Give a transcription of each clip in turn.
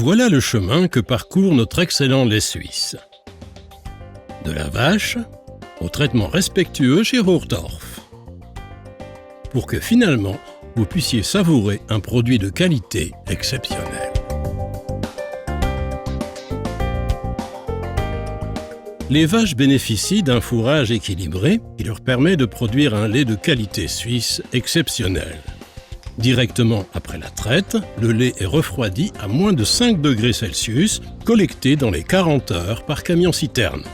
Voilà le chemin que parcourt notre excellent lait suisse. De la vache au traitement respectueux chez Hochdorf. Pour que finalement, vous puissiez savourer un produit de qualité exceptionnelle. Les vaches bénéficient d'un fourrage équilibré qui leur permet de produire un lait de qualité suisse exceptionnel. Directement après la traite, le lait est refroidi à moins de 5 degrés Celsius, collecté dans les 40 heures par camion-citerne.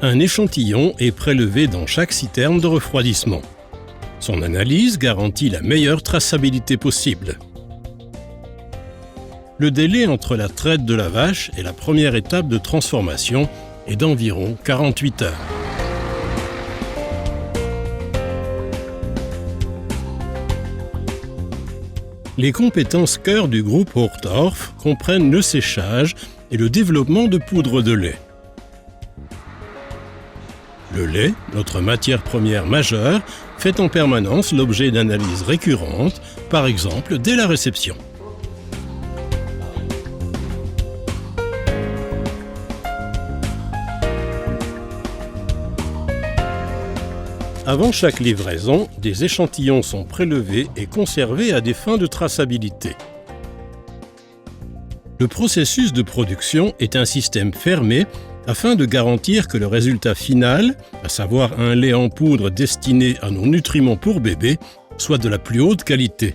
Un échantillon est prélevé dans chaque citerne de refroidissement. Son analyse garantit la meilleure traçabilité possible. Le délai entre la traite de la vache et la première étape de transformation est d'environ 48 heures. Les compétences cœur du groupe Hochdorf comprennent le séchage et le développement de poudre de lait. Le lait, notre matière première majeure, fait en permanence l'objet d'analyses récurrentes, par exemple dès la réception. Avant chaque livraison, des échantillons sont prélevés et conservés à des fins de traçabilité. Le processus de production est un système fermé afin de garantir que le résultat final, à savoir un lait en poudre destiné à nos nutriments pour bébés, soit de la plus haute qualité.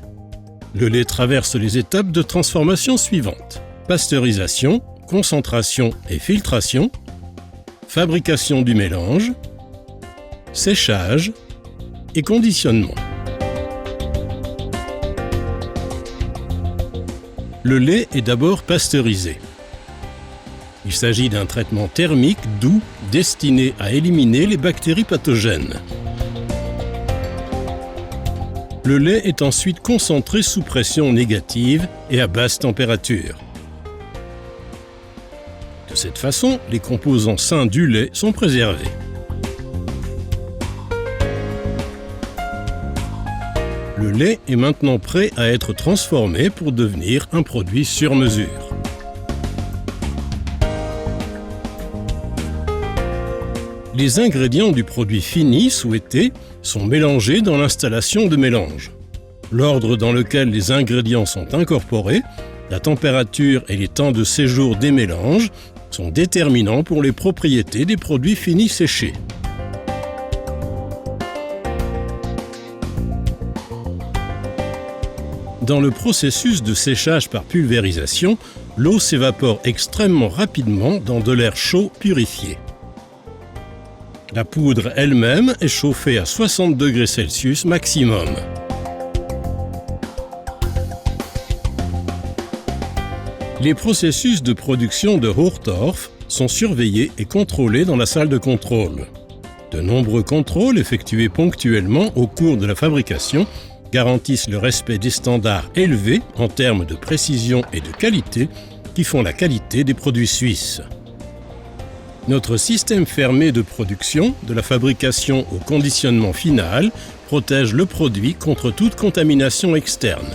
Le lait traverse les étapes de transformation suivantes: pasteurisation, concentration et filtration, fabrication du mélange, séchage et conditionnement. Le lait est d'abord pasteurisé. Il s'agit d'un traitement thermique doux destiné à éliminer les bactéries pathogènes. Le lait est ensuite concentré sous pression négative et à basse température. De cette façon, les composants sains du lait sont préservés. Le lait est maintenant prêt à être transformé pour devenir un produit sur mesure. Les ingrédients du produit fini souhaité sont mélangés dans l'installation de mélange. L'ordre dans lequel les ingrédients sont incorporés, la température et les temps de séjour des mélanges sont déterminants pour les propriétés des produits finis séchés. Dans le processus de séchage par pulvérisation, l'eau s'évapore extrêmement rapidement dans de l'air chaud purifié. La poudre elle-même est chauffée à 60 degrés Celsius maximum. Les processus de production de Hochdorf sont surveillés et contrôlés dans la salle de contrôle. De nombreux contrôles effectués ponctuellement au cours de la fabrication garantissent le respect des standards élevés en termes de précision et de qualité qui font la qualité des produits suisses. Notre système fermé de production, de la fabrication au conditionnement final, protège le produit contre toute contamination externe.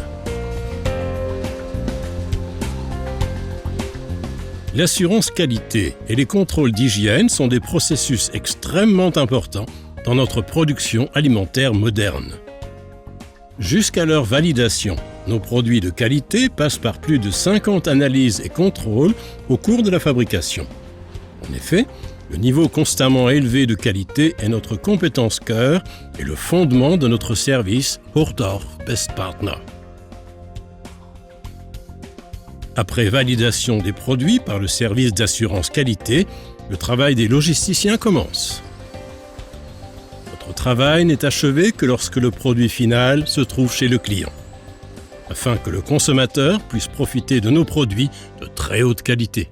L'assurance qualité et les contrôles d'hygiène sont des processus extrêmement importants dans notre production alimentaire moderne. Jusqu'à leur validation, nos produits de qualité passent par plus de 50 analyses et contrôles au cours de la fabrication. En effet, le niveau constamment élevé de qualité est notre compétence cœur et le fondement de notre service Hochdorf Best Partner. Après validation des produits par le service d'assurance qualité, le travail des logisticiens commence. Notre travail n'est achevé que lorsque le produit final se trouve chez le client, afin que le consommateur puisse profiter de nos produits de très haute qualité.